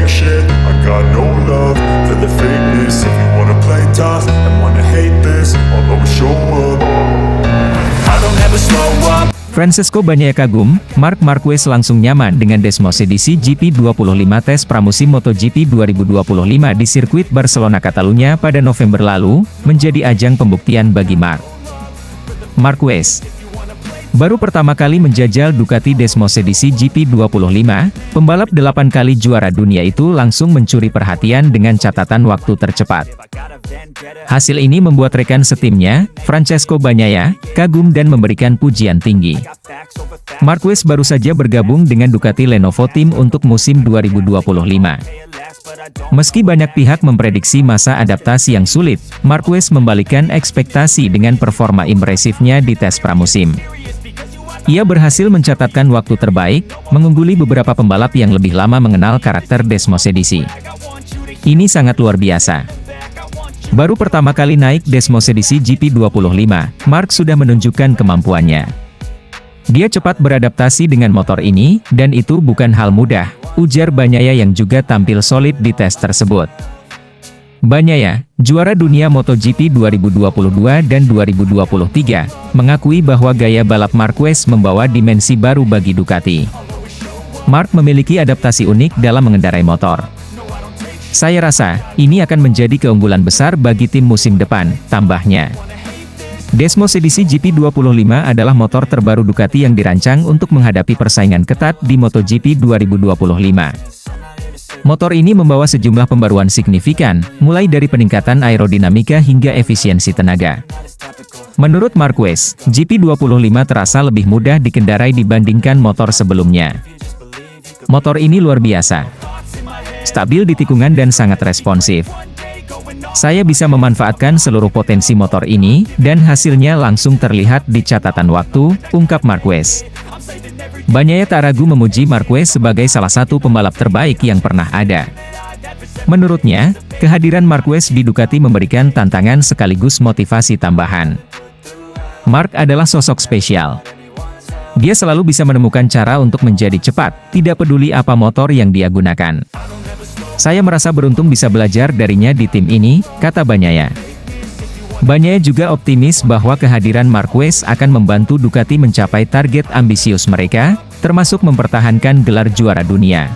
shit. I got no love for the fakeness. If you wanna play tough and wanna hate this, I'll always show up. I don't ever slow up. Francesco Bagnaia kagum, Marc Marquez langsung nyaman dengan Desmos edisi GP25 tes pramusim MotoGP 2025 di sirkuit Barcelona Catalunya pada November lalu, menjadi ajang pembuktian bagi Marc Marquez. Baru pertama kali menjajal Ducati Desmos edisi GP25, pembalap 8 kali juara dunia itu langsung mencuri perhatian dengan catatan waktu tercepat. Hasil ini membuat rekan setimnya, Francesco Bagnaia, kagum dan memberikan pujian tinggi. Marquez baru saja bergabung dengan Ducati Lenovo Team untuk musim 2025. Meski banyak pihak memprediksi masa adaptasi yang sulit, Marquez membalikan ekspektasi dengan performa impresifnya di tes pramusim. Ia berhasil mencatatkan waktu terbaik, mengungguli beberapa pembalap yang lebih lama mengenal karakter Desmos edisi. Ini sangat luar biasa. Baru pertama kali naik Desmos edisi GP25, Marc sudah menunjukkan kemampuannya. Dia cepat beradaptasi dengan motor ini, dan itu bukan hal mudah, ujar Bagnaia yang juga tampil solid di tes tersebut. Bagnaia, juara dunia MotoGP 2022 dan 2023, mengakui bahwa gaya balap Marquez membawa dimensi baru bagi Ducati. Marc memiliki adaptasi unik dalam mengendarai motor. Saya rasa, ini akan menjadi keunggulan besar bagi tim musim depan, tambahnya. Desmos edisi GP25 adalah motor terbaru Ducati yang dirancang untuk menghadapi persaingan ketat di MotoGP 2025. Motor ini membawa sejumlah pembaruan signifikan, mulai dari peningkatan aerodinamika hingga efisiensi tenaga. Menurut Marquez, GP25 terasa lebih mudah dikendarai dibandingkan motor sebelumnya. Motor ini luar biasa. Stabil di tikungan dan sangat responsif. Saya bisa memanfaatkan seluruh potensi motor ini, dan hasilnya langsung terlihat di catatan waktu, ungkap Marquez. Bagnaia tak ragu memuji Marquez sebagai salah satu pembalap terbaik yang pernah ada. Menurutnya, kehadiran Marquez di Ducati memberikan tantangan sekaligus motivasi tambahan. Marc adalah sosok spesial. Dia selalu bisa menemukan cara untuk menjadi cepat, tidak peduli apa motor yang dia gunakan. Saya merasa beruntung bisa belajar darinya di tim ini, kata Bagnaia. Bagnaia juga optimis bahwa kehadiran Marquez akan membantu Ducati mencapai target ambisius mereka, termasuk mempertahankan gelar juara dunia.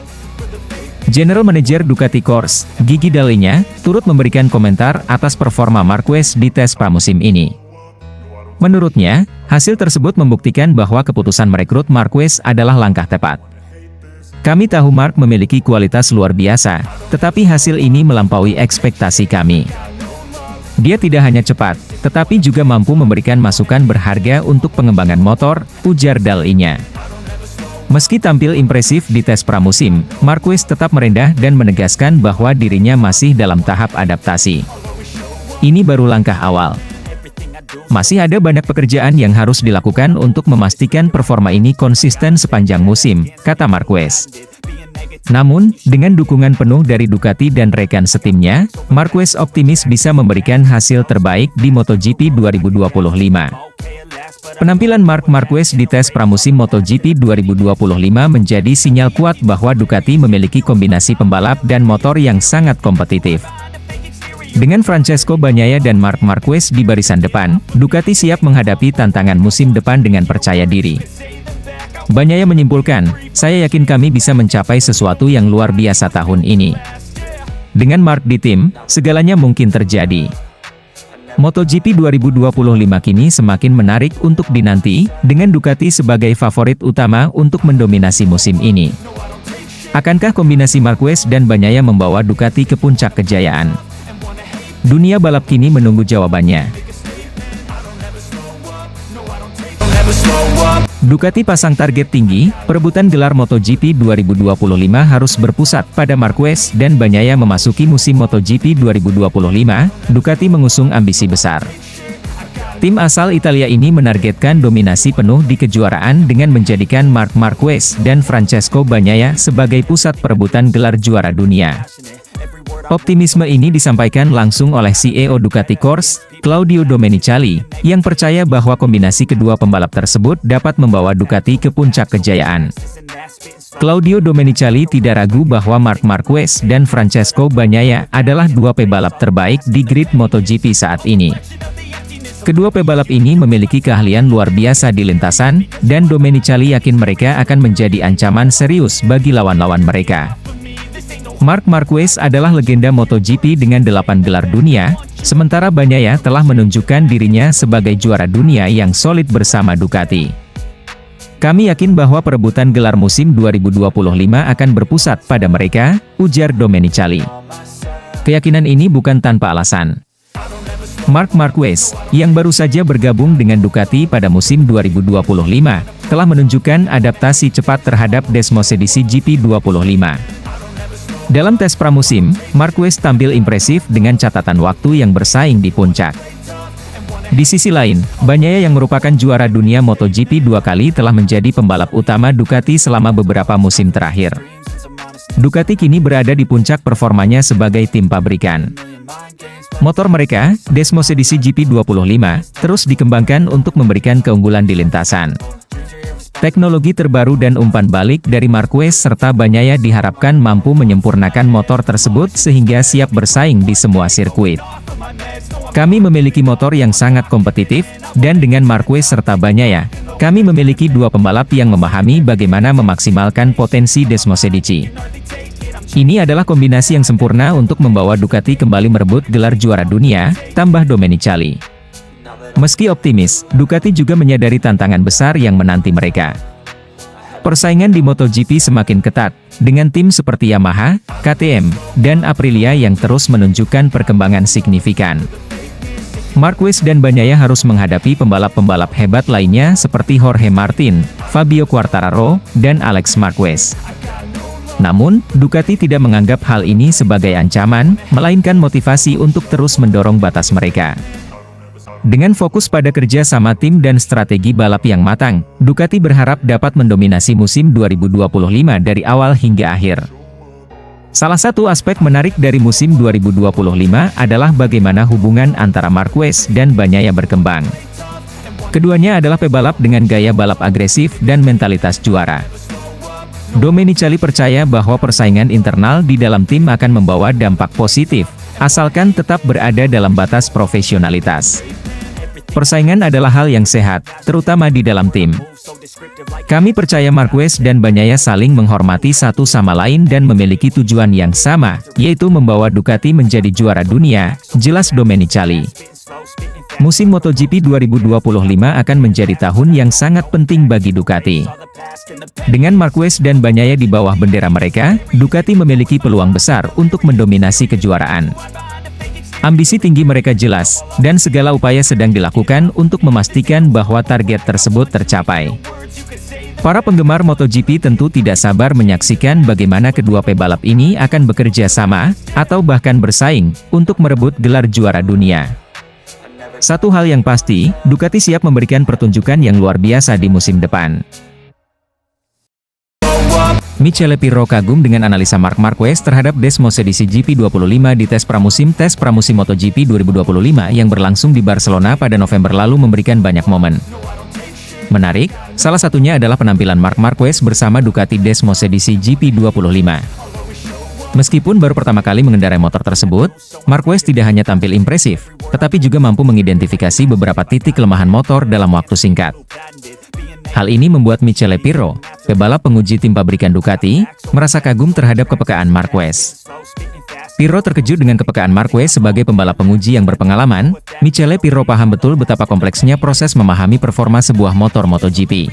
General Manager Ducati Corse, Gigi Dall'Igna, turut memberikan komentar atas performa Marquez di tes pramusim ini. Menurutnya, hasil tersebut membuktikan bahwa keputusan merekrut Marquez adalah langkah tepat. Kami tahu Marc memiliki kualitas luar biasa, tetapi hasil ini melampaui ekspektasi kami. Dia tidak hanya cepat, tetapi juga mampu memberikan masukan berharga untuk pengembangan motor, ujar Dall'Igna. Meski tampil impresif di tes pramusim, Marquez tetap merendah dan menegaskan bahwa dirinya masih dalam tahap adaptasi. Ini baru langkah awal. Masih ada banyak pekerjaan yang harus dilakukan untuk memastikan performa ini konsisten sepanjang musim, kata Marquez. Namun, dengan dukungan penuh dari Ducati dan rekan setimnya, Marquez optimis bisa memberikan hasil terbaik di MotoGP 2025. Penampilan Marc Marquez di tes pramusim MotoGP 2025 menjadi sinyal kuat bahwa Ducati memiliki kombinasi pembalap dan motor yang sangat kompetitif. Dengan Francesco Bagnaia dan Marc Marquez di barisan depan, Ducati siap menghadapi tantangan musim depan dengan percaya diri. Bagnaia menyimpulkan, saya yakin kami bisa mencapai sesuatu yang luar biasa tahun ini. Dengan Marc di tim, segalanya mungkin terjadi. MotoGP 2025 kini semakin menarik untuk dinanti, dengan Ducati sebagai favorit utama untuk mendominasi musim ini. Akankah kombinasi Marquez dan Bagnaia membawa Ducati ke puncak kejayaan? Dunia balap kini menunggu jawabannya. Ducati pasang target tinggi, perebutan gelar MotoGP 2025 harus berpusat pada Marquez dan Bagnaia memasuki musim MotoGP 2025, Ducati mengusung ambisi besar. Tim asal Italia ini menargetkan dominasi penuh di kejuaraan dengan menjadikan Marc Marquez dan Francesco Bagnaia sebagai pusat perebutan gelar juara dunia. Optimisme ini disampaikan langsung oleh CEO Ducati Corse, Claudio Domenicali, yang percaya bahwa kombinasi kedua pembalap tersebut dapat membawa Ducati ke puncak kejayaan. Claudio Domenicali tidak ragu bahwa Marc Marquez dan Francesco Bagnaia adalah dua pebalap terbaik di grid MotoGP saat ini. Kedua pebalap ini memiliki keahlian luar biasa di lintasan, dan Domenicali yakin mereka akan menjadi ancaman serius bagi lawan-lawan mereka. Marc Marquez adalah legenda MotoGP dengan 8 gelar dunia, sementara Bagnaia telah menunjukkan dirinya sebagai juara dunia yang solid bersama Ducati. Kami yakin bahwa perebutan gelar musim 2025 akan berpusat pada mereka, ujar Domenicali. Keyakinan ini bukan tanpa alasan. Marc Marquez, yang baru saja bergabung dengan Ducati pada musim 2025, telah menunjukkan adaptasi cepat terhadap Desmosedici GP25. Dalam tes pramusim, Marquez tampil impresif dengan catatan waktu yang bersaing di puncak. Di sisi lain, Bagnaia yang merupakan juara dunia MotoGP 2 kali telah menjadi pembalap utama Ducati selama beberapa musim terakhir. Ducati kini berada di puncak performanya sebagai tim pabrikan. Motor mereka, Desmosedici GP25, terus dikembangkan untuk memberikan keunggulan di lintasan. Teknologi terbaru dan umpan balik dari Marquez serta Bagnaia diharapkan mampu menyempurnakan motor tersebut sehingga siap bersaing di semua sirkuit. Kami memiliki motor yang sangat kompetitif, dan dengan Marquez serta Bagnaia, kami memiliki dua pembalap yang memahami bagaimana memaksimalkan potensi Desmosedici. Ini adalah kombinasi yang sempurna untuk membawa Ducati kembali merebut gelar juara dunia, tambah Domenicali. Meski optimis, Ducati juga menyadari tantangan besar yang menanti mereka. Persaingan di MotoGP semakin ketat, dengan tim seperti Yamaha, KTM, dan Aprilia yang terus menunjukkan perkembangan signifikan. Marquez dan Bagnaia harus menghadapi pembalap-pembalap hebat lainnya seperti Jorge Martin, Fabio Quartararo, dan Alex Marquez. Namun, Ducati tidak menganggap hal ini sebagai ancaman, melainkan motivasi untuk terus mendorong batas mereka. Dengan fokus pada kerja sama tim dan strategi balap yang matang, Ducati berharap dapat mendominasi musim 2025 dari awal hingga akhir. Salah satu aspek menarik dari musim 2025 adalah bagaimana hubungan antara Marquez dan Bagnaia berkembang. Keduanya adalah pebalap dengan gaya balap agresif dan mentalitas juara. Domenicali percaya bahwa persaingan internal di dalam tim akan membawa dampak positif, asalkan tetap berada dalam batas profesionalitas. Persaingan adalah hal yang sehat, terutama di dalam tim. Kami percaya Marquez dan Bagnaia saling menghormati satu sama lain dan memiliki tujuan yang sama, yaitu membawa Ducati menjadi juara dunia, jelas Domenicali. Musim MotoGP 2025 akan menjadi tahun yang sangat penting bagi Ducati. Dengan Marquez dan Bagnaia di bawah bendera mereka, Ducati memiliki peluang besar untuk mendominasi kejuaraan. Ambisi tinggi mereka jelas, dan segala upaya sedang dilakukan untuk memastikan bahwa target tersebut tercapai. Para penggemar MotoGP tentu tidak sabar menyaksikan bagaimana kedua pebalap ini akan bekerja sama, atau bahkan bersaing, untuk merebut gelar juara dunia. Satu hal yang pasti, Ducati siap memberikan pertunjukan yang luar biasa di musim depan. Michele Pirro kagum dengan analisa Marc Marquez terhadap Desmosedici GP25 di tes pramusim MotoGP 2025 yang berlangsung di Barcelona pada November lalu memberikan banyak momen menarik, salah satunya adalah penampilan Marc Marquez bersama Ducati Desmosedici GP25. Meskipun baru pertama kali mengendarai motor tersebut, Marquez tidak hanya tampil impresif, tetapi juga mampu mengidentifikasi beberapa titik kelemahan motor dalam waktu singkat. Hal ini membuat Michele Pirro, pebalap penguji tim pabrikan Ducati, merasa kagum terhadap kepekaan Marquez. Pirro terkejut dengan kepekaan Marquez sebagai pembalap penguji yang berpengalaman. Michele Pirro paham betul betapa kompleksnya proses memahami performa sebuah motor MotoGP.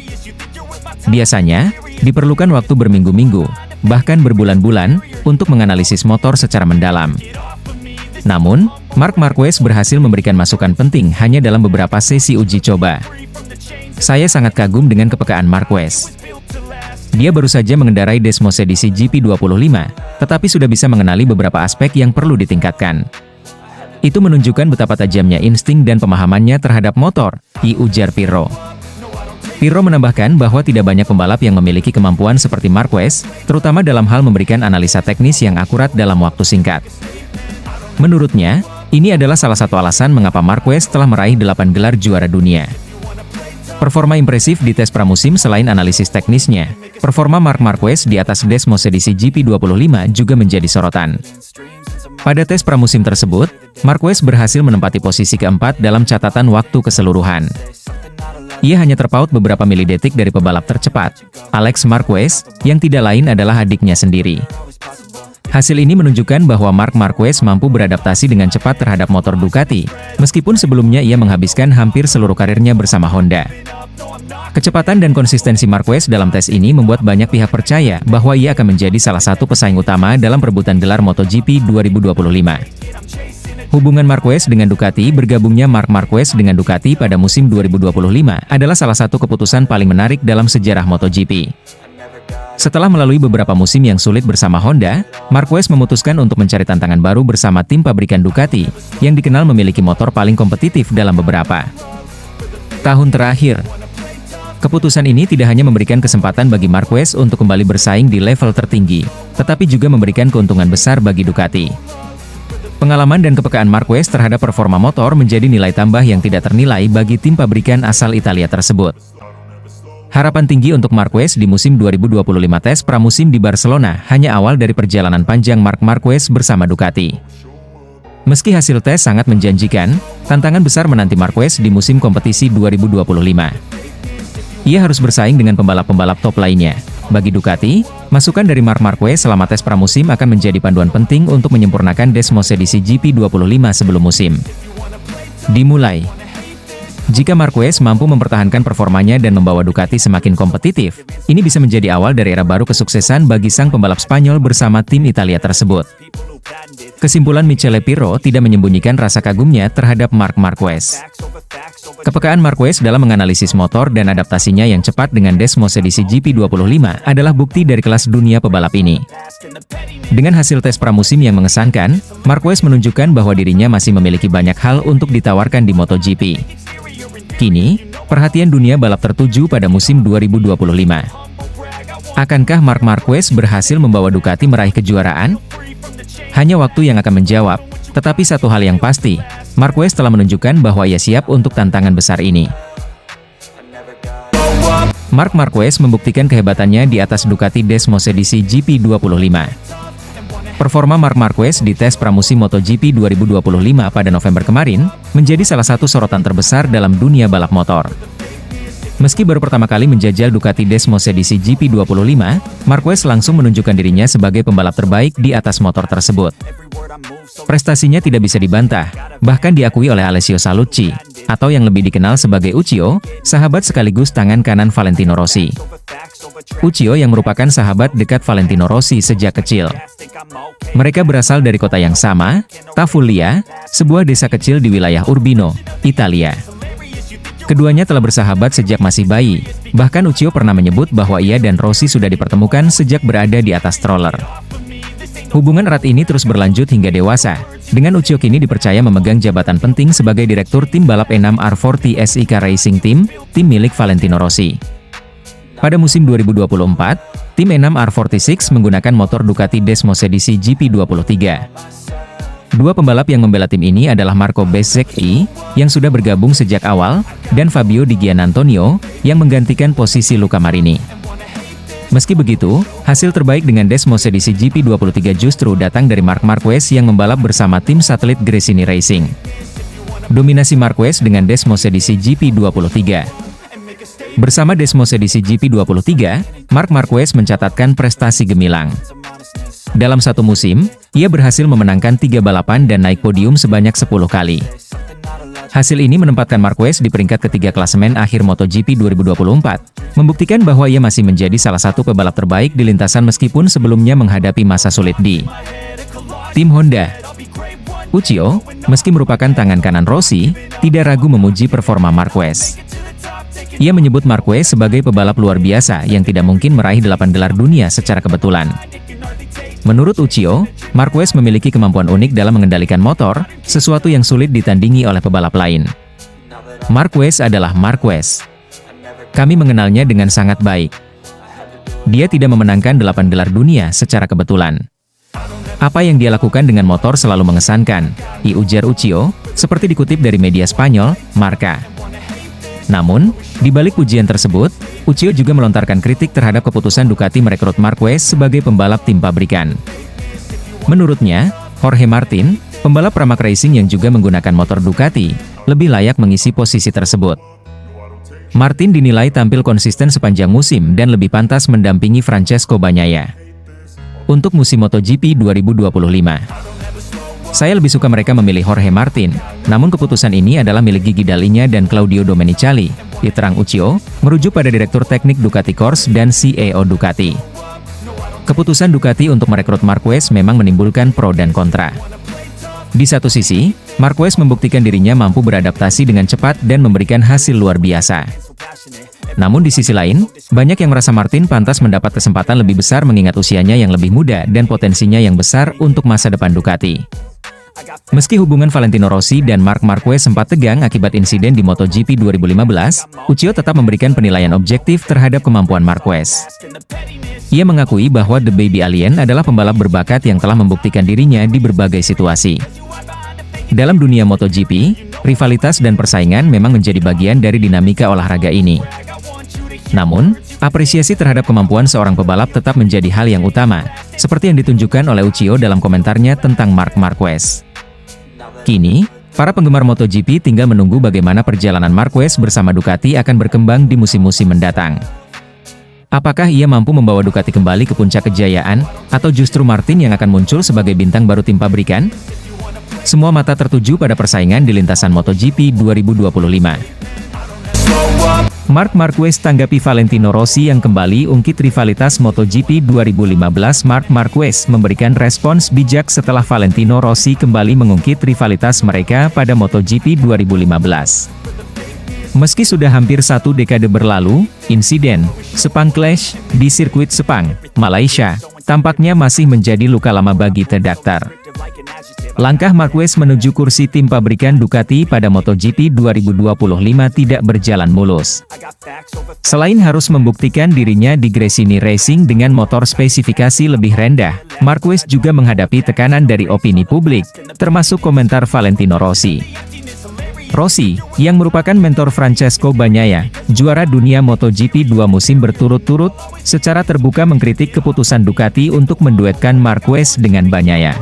Biasanya, diperlukan waktu berminggu-minggu, bahkan berbulan-bulan, untuk menganalisis motor secara mendalam. Namun, Marc Marquez berhasil memberikan masukan penting hanya dalam beberapa sesi uji coba. Saya sangat kagum dengan kepekaan Marquez. Dia baru saja mengendarai Desmosedici GP25, tetapi sudah bisa mengenali beberapa aspek yang perlu ditingkatkan. Itu menunjukkan betapa tajamnya insting dan pemahamannya terhadap motor, ujar Pirro. Pirro menambahkan bahwa tidak banyak pembalap yang memiliki kemampuan seperti Marquez, terutama dalam hal memberikan analisa teknis yang akurat dalam waktu singkat. Menurutnya, ini adalah salah satu alasan mengapa Marquez telah meraih 8 gelar juara dunia. Performa impresif di tes pramusim selain analisis teknisnya, performa Marc Marquez di atas Desmos edisi GP25 juga menjadi sorotan. Pada tes pramusim tersebut, Marquez berhasil menempati posisi keempat dalam catatan waktu keseluruhan. Ia hanya terpaut beberapa milidetik dari pebalap tercepat, Alex Marquez, yang tidak lain adalah adiknya sendiri. Hasil ini menunjukkan bahwa Marc Marquez mampu beradaptasi dengan cepat terhadap motor Ducati, meskipun sebelumnya ia menghabiskan hampir seluruh karirnya bersama Honda. Kecepatan dan konsistensi Marquez dalam tes ini membuat banyak pihak percaya bahwa ia akan menjadi salah satu pesaing utama dalam perebutan gelar MotoGP 2025. Hubungan Marquez dengan Ducati. Bergabungnya Marc Marquez dengan Ducati pada musim 2025 adalah salah satu keputusan paling menarik dalam sejarah MotoGP. Setelah melalui beberapa musim yang sulit bersama Honda, Marquez memutuskan untuk mencari tantangan baru bersama tim pabrikan Ducati, yang dikenal memiliki motor paling kompetitif dalam beberapa tahun terakhir. Keputusan ini tidak hanya memberikan kesempatan bagi Marquez untuk kembali bersaing di level tertinggi, tetapi juga memberikan keuntungan besar bagi Ducati. Pengalaman dan kepekaan Marquez terhadap performa motor menjadi nilai tambah yang tidak ternilai bagi tim pabrikan asal Italia tersebut. Harapan tinggi untuk Marquez di musim 2025 tes pramusim di Barcelona hanya awal dari perjalanan panjang Marc Marquez bersama Ducati. Meski hasil tes sangat menjanjikan, tantangan besar menanti Marquez di musim kompetisi 2025. Ia harus bersaing dengan pembalap-pembalap top lainnya. Bagi Ducati, masukan dari Marc Marquez selama tes pramusim akan menjadi panduan penting untuk menyempurnakan Desmos edisi GP25 sebelum musim dimulai. Jika Marquez mampu mempertahankan performanya dan membawa Ducati semakin kompetitif, ini bisa menjadi awal dari era baru kesuksesan bagi sang pembalap Spanyol bersama tim Italia tersebut. Kesimpulan Michele Pirro tidak menyembunyikan rasa kagumnya terhadap Marc Marquez. Kepekaan Marquez dalam menganalisis motor dan adaptasinya yang cepat dengan Desmos edisi GP25 adalah bukti dari kelas dunia pebalap ini. Dengan hasil tes pramusim yang mengesankan, Marquez menunjukkan bahwa dirinya masih memiliki banyak hal untuk ditawarkan di MotoGP. Kini, perhatian dunia balap tertuju pada musim 2025. Akankah Marc Marquez berhasil membawa Ducati meraih kejuaraan? Hanya waktu yang akan menjawab, tetapi satu hal yang pasti, Marquez telah menunjukkan bahwa ia siap untuk tantangan besar ini. Marc Marquez membuktikan kehebatannya di atas Ducati Desmos edisi GP25. Performa Marc Marquez di tes pramusim MotoGP 2025 pada November kemarin, menjadi salah satu sorotan terbesar dalam dunia balap motor. Meski baru pertama kali menjajal Ducati Desmos edisi GP25, Marquez langsung menunjukkan dirinya sebagai pembalap terbaik di atas motor tersebut. Prestasinya tidak bisa dibantah, bahkan diakui oleh Alessio Sallucci, atau yang lebih dikenal sebagai Uccio, sahabat sekaligus tangan kanan Valentino Rossi. Uccio yang merupakan sahabat dekat Valentino Rossi sejak kecil. Mereka berasal dari kota yang sama, Tafullia, sebuah desa kecil di wilayah Urbino, Italia. Keduanya telah bersahabat sejak masih bayi, bahkan Uccio pernah menyebut bahwa ia dan Rossi sudah dipertemukan sejak berada di atas stroller. Hubungan erat ini terus berlanjut hingga dewasa, dengan Uccio kini dipercaya memegang jabatan penting sebagai direktur tim balap E6 R40 SIK Racing Team, tim milik Valentino Rossi. Pada musim 2024, tim E6 R46 menggunakan motor Ducati Desmos edisi GP23. Dua pembalap yang membela tim ini adalah Marco Bezzecchi, yang sudah bergabung sejak awal, dan Fabio Di Giannantonio, yang menggantikan posisi Luca Marini. Meski begitu, hasil terbaik dengan Desmos edisi GP23 justru datang dari Marc Marquez yang membalap bersama tim satelit Gresini Racing. Dominasi Marquez dengan Desmos edisi GP23. Bersama Desmos edisi GP23, Marc Marquez mencatatkan prestasi gemilang. Dalam satu musim, ia berhasil memenangkan 3 balapan dan naik podium sebanyak 10 kali. Hasil ini menempatkan Marquez di peringkat ketiga klasemen akhir MotoGP 2024, membuktikan bahwa ia masih menjadi salah satu pebalap terbaik di lintasan meskipun sebelumnya menghadapi masa sulit di tim Honda. Uccio, meski merupakan tangan kanan Rossi, tidak ragu memuji performa Marquez. Ia menyebut Marquez sebagai pebalap luar biasa yang tidak mungkin meraih 8 gelar dunia secara kebetulan. Menurut Uccio, Marquez memiliki kemampuan unik dalam mengendalikan motor, sesuatu yang sulit ditandingi oleh pebalap lain. Marquez adalah Marquez. Kami mengenalnya dengan sangat baik. Dia tidak memenangkan 8 gelar dunia secara kebetulan. Apa yang dia lakukan dengan motor selalu mengesankan, ujar Uccio, seperti dikutip dari media Spanyol, Marca. Namun, di balik pujian tersebut, Uccio juga melontarkan kritik terhadap keputusan Ducati merekrut Marquez sebagai pembalap tim pabrikan. Menurutnya, Jorge Martin, pembalap Pramac Racing yang juga menggunakan motor Ducati, lebih layak mengisi posisi tersebut. Martin dinilai tampil konsisten sepanjang musim dan lebih pantas mendampingi Francesco Bagnaia untuk musim MotoGP 2025. Saya lebih suka mereka memilih Jorge Martin, namun keputusan ini adalah milik Gigi Dall'Igna dan Claudio Domenicali, diterang Uccio, merujuk pada Direktur Teknik Ducati Corse dan CEO Ducati. Keputusan Ducati untuk merekrut Marquez memang menimbulkan pro dan kontra. Di satu sisi, Marquez membuktikan dirinya mampu beradaptasi dengan cepat dan memberikan hasil luar biasa. Namun di sisi lain, banyak yang merasa Martin pantas mendapat kesempatan lebih besar mengingat usianya yang lebih muda dan potensinya yang besar untuk masa depan Ducati. Meski hubungan Valentino Rossi dan Marc Marquez sempat tegang akibat insiden di MotoGP 2015, Uccio tetap memberikan penilaian objektif terhadap kemampuan Marquez. Ia mengakui bahwa The Baby Alien adalah pembalap berbakat yang telah membuktikan dirinya di berbagai situasi. Dalam dunia MotoGP, rivalitas dan persaingan memang menjadi bagian dari dinamika olahraga ini. Namun, apresiasi terhadap kemampuan seorang pebalap tetap menjadi hal yang utama, seperti yang ditunjukkan oleh Uccio dalam komentarnya tentang Marc Marquez. Kini, para penggemar MotoGP tinggal menunggu bagaimana perjalanan Marquez bersama Ducati akan berkembang di musim-musim mendatang. Apakah ia mampu membawa Ducati kembali ke puncak kejayaan, atau justru Martin yang akan muncul sebagai bintang baru tim pabrikan? Semua mata tertuju pada persaingan di lintasan MotoGP 2025. Marc Marquez tanggapi Valentino Rossi yang kembali ungkit rivalitas MotoGP 2015. Marc Marquez memberikan respons bijak setelah Valentino Rossi kembali mengungkit rivalitas mereka pada MotoGP 2015. Meski sudah hampir satu dekade berlalu, insiden Sepang Clash di sirkuit Sepang, Malaysia, tampaknya masih menjadi luka lama bagi The Doctor. Langkah Marquez menuju kursi tim pabrikan Ducati pada MotoGP 2025 tidak berjalan mulus. Selain harus membuktikan dirinya di Gresini Racing dengan motor spesifikasi lebih rendah, Marquez juga menghadapi tekanan dari opini publik, termasuk komentar Valentino Rossi. Rossi, yang merupakan mentor Francesco Bagnaia, juara dunia MotoGP 2 musim berturut-turut, secara terbuka mengkritik keputusan Ducati untuk menduetkan Marquez dengan Bagnaia.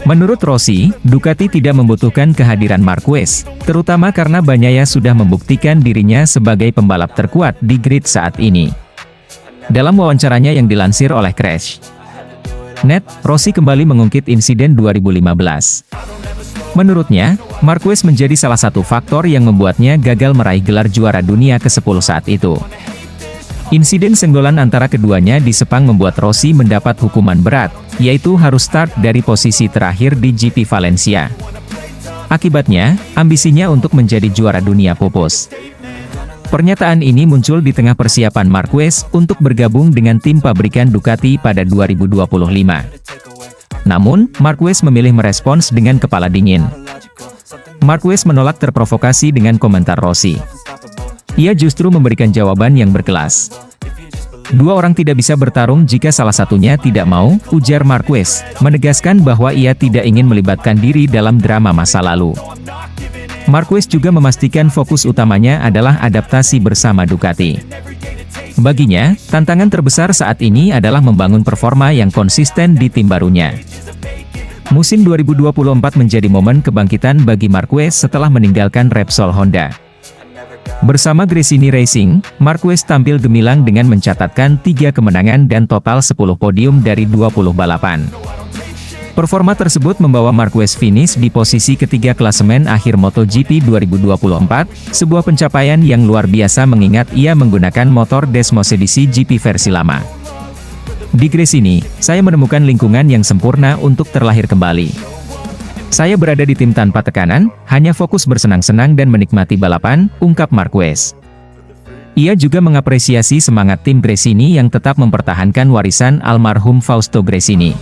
Menurut Rossi, Ducati tidak membutuhkan kehadiran Marquez, terutama karena Bagnaia sudah membuktikan dirinya sebagai pembalap terkuat di grid saat ini. Dalam wawancaranya yang dilansir oleh Crash.net, Rossi kembali mengungkit insiden 2015. Menurutnya, Marquez menjadi salah satu faktor yang membuatnya gagal meraih gelar juara dunia ke-10 saat itu. Insiden senggolan antara keduanya di Sepang membuat Rossi mendapat hukuman berat, yaitu harus start dari posisi terakhir di GP Valencia. Akibatnya, ambisinya untuk menjadi juara dunia pupus. Pernyataan ini muncul di tengah persiapan Marquez untuk bergabung dengan tim pabrikan Ducati pada 2025. Namun, Marquez memilih merespons dengan kepala dingin. Marquez menolak terprovokasi dengan komentar Rossi. Ia justru memberikan jawaban yang berkelas. Dua orang tidak bisa bertarung jika salah satunya tidak mau, ujar Marquez, menegaskan bahwa ia tidak ingin melibatkan diri dalam drama masa lalu. Marquez juga memastikan fokus utamanya adalah adaptasi bersama Ducati. Baginya, tantangan terbesar saat ini adalah membangun performa yang konsisten di tim barunya. Musim 2024 menjadi momen kebangkitan bagi Marquez setelah meninggalkan Repsol Honda. Bersama Gresini Racing, Marquez tampil gemilang dengan mencatatkan 3 kemenangan dan total 10 podium dari 20 balapan. Performa tersebut membawa Marquez finish di posisi ketiga klasemen akhir MotoGP 2024, sebuah pencapaian yang luar biasa mengingat ia menggunakan motor Desmos edisi GP versi lama. Di Gresini, saya menemukan lingkungan yang sempurna untuk terlahir kembali. Saya berada di tim tanpa tekanan, hanya fokus bersenang-senang dan menikmati balapan, ungkap Marquez. Ia juga mengapresiasi semangat tim Gresini yang tetap mempertahankan warisan almarhum Fausto Gresini.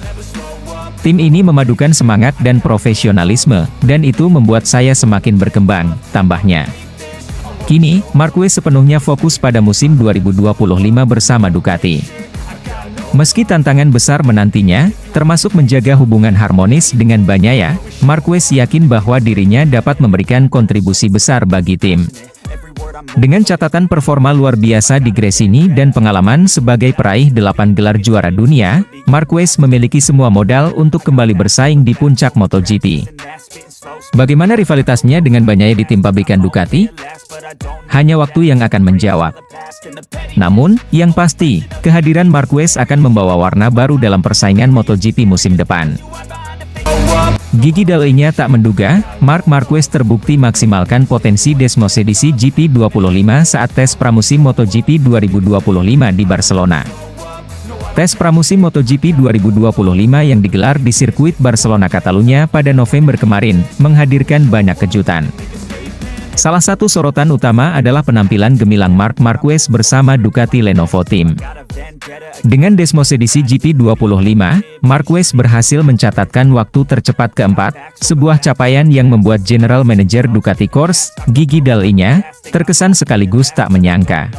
Tim ini memadukan semangat dan profesionalisme, dan itu membuat saya semakin berkembang, tambahnya. Kini, Marquez sepenuhnya fokus pada musim 2025 bersama Ducati. Meski tantangan besar menantinya, termasuk menjaga hubungan harmonis dengan Bagnaia, Marquez yakin bahwa dirinya dapat memberikan kontribusi besar bagi tim. Dengan catatan performa luar biasa di Gresini dan pengalaman sebagai peraih 8 gelar juara dunia, Marquez memiliki semua modal untuk kembali bersaing di puncak MotoGP. Bagaimana rivalitasnya dengan Bagnaia di tim pabrikan Ducati? Hanya waktu yang akan menjawab. Namun, yang pasti, kehadiran Marquez akan membawa warna baru dalam persaingan MotoGP musim depan. Gigi Dall'Igna tak menduga, Marc Marquez terbukti maksimalkan potensi Desmosedici GP25 saat tes pramusim MotoGP 2025 di Barcelona. Tes pramusim MotoGP 2025 yang digelar di sirkuit Barcelona Catalunya pada November kemarin, menghadirkan banyak kejutan. Salah satu sorotan utama adalah penampilan gemilang Marc Marquez bersama Ducati Lenovo Team. Dengan Desmosedici GP25, Marquez berhasil mencatatkan waktu tercepat keempat, sebuah capaian yang membuat General Manager Ducati Corse, Gigi Dall'Igna, terkesan sekaligus tak menyangka.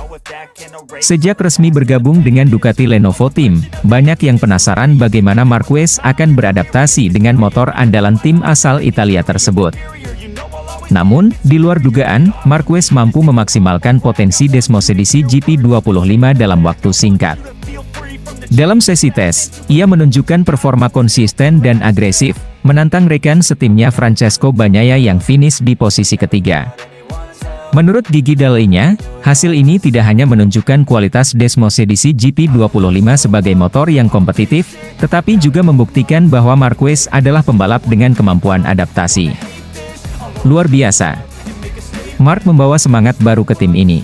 Sejak resmi bergabung dengan Ducati Lenovo Team, banyak yang penasaran bagaimana Marquez akan beradaptasi dengan motor andalan tim asal Italia tersebut. Namun, di luar dugaan, Marquez mampu memaksimalkan potensi Desmosedici GP25 dalam waktu singkat. Dalam sesi tes, ia menunjukkan performa konsisten dan agresif, menantang rekan setimnya Francesco Bagnaia yang finish di posisi ketiga. Menurut Gigi Dall'Igna, hasil ini tidak hanya menunjukkan kualitas Desmosedici GP25 sebagai motor yang kompetitif, tetapi juga membuktikan bahwa Marquez adalah pembalap dengan kemampuan adaptasi. Luar biasa. Marc membawa semangat baru ke tim ini.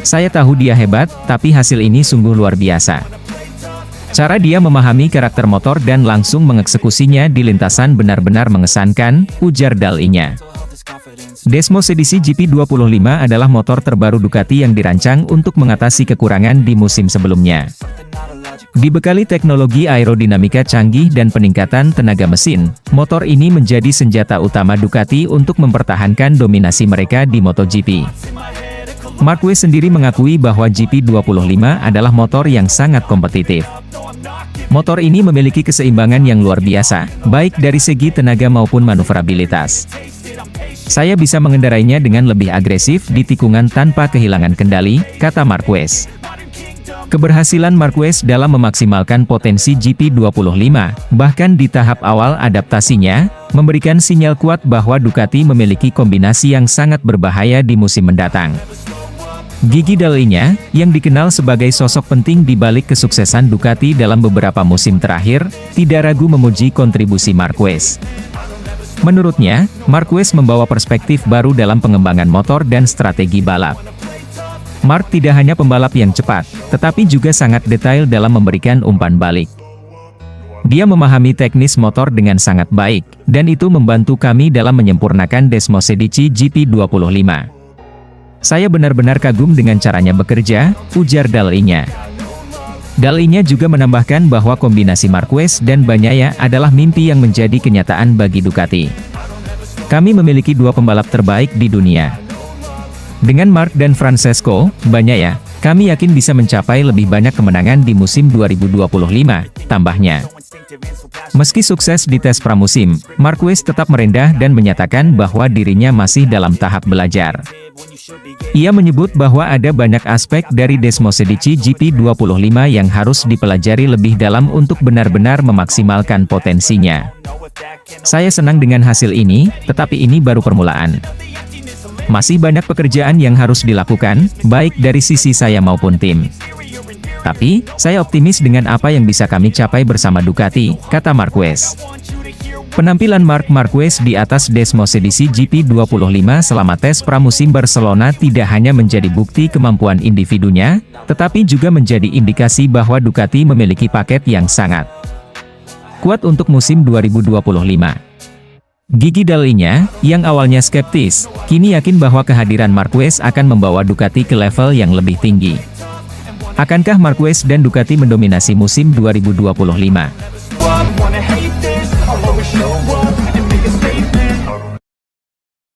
Saya tahu dia hebat, tapi hasil ini sungguh luar biasa. Cara dia memahami karakter motor dan langsung mengeksekusinya di lintasan benar-benar mengesankan, ujar Dall'Igna. Desmosedici GP25 adalah motor terbaru Ducati yang dirancang untuk mengatasi kekurangan di musim sebelumnya. Dibekali teknologi aerodinamika canggih dan peningkatan tenaga mesin, motor ini menjadi senjata utama Ducati untuk mempertahankan dominasi mereka di MotoGP. Marquez sendiri mengakui bahwa GP25 adalah motor yang sangat kompetitif. Motor ini memiliki keseimbangan yang luar biasa, baik dari segi tenaga maupun manuverabilitas. Saya bisa mengendarainya dengan lebih agresif di tikungan tanpa kehilangan kendali, kata Marquez. Keberhasilan Marquez dalam memaksimalkan potensi GP25, bahkan di tahap awal adaptasinya, memberikan sinyal kuat bahwa Ducati memiliki kombinasi yang sangat berbahaya di musim mendatang. Gigi Dall'Igna, yang dikenal sebagai sosok penting di balik kesuksesan Ducati dalam beberapa musim terakhir, tidak ragu memuji kontribusi Marquez. Menurutnya, Marquez membawa perspektif baru dalam pengembangan motor dan strategi balap. Marc tidak hanya pembalap yang cepat, tetapi juga sangat detail dalam memberikan umpan balik. Dia memahami teknis motor dengan sangat baik, dan itu membantu kami dalam menyempurnakan Desmosedici GP25. Saya benar-benar kagum dengan caranya bekerja, ujar Dall'Igna. Dall'Igna juga menambahkan bahwa kombinasi Marquez dan Bagnaia adalah mimpi yang menjadi kenyataan bagi Ducati. Kami memiliki dua pembalap terbaik di dunia. Dengan Marc dan Francesco Bagnaia, kami yakin bisa mencapai lebih banyak kemenangan di musim 2025, tambahnya. Meski sukses di tes pramusim, Marquez tetap merendah dan menyatakan bahwa dirinya masih dalam tahap belajar. Ia menyebut bahwa ada banyak aspek dari Desmosedici GP25 yang harus dipelajari lebih dalam untuk benar-benar memaksimalkan potensinya. Saya senang dengan hasil ini, tetapi ini baru permulaan. Masih banyak pekerjaan yang harus dilakukan, baik dari sisi saya maupun tim. Tapi, saya optimis dengan apa yang bisa kami capai bersama Ducati, kata Marquez. Penampilan Marc Marquez di atas Desmosedici GP25 selama tes pramusim Barcelona tidak hanya menjadi bukti kemampuan individunya, tetapi juga menjadi indikasi bahwa Ducati memiliki paket yang sangat kuat untuk musim 2025. Gigi Dall'Igna, yang awalnya skeptis, kini yakin bahwa kehadiran Marquez akan membawa Ducati ke level yang lebih tinggi. Akankah Marquez dan Ducati mendominasi musim 2025?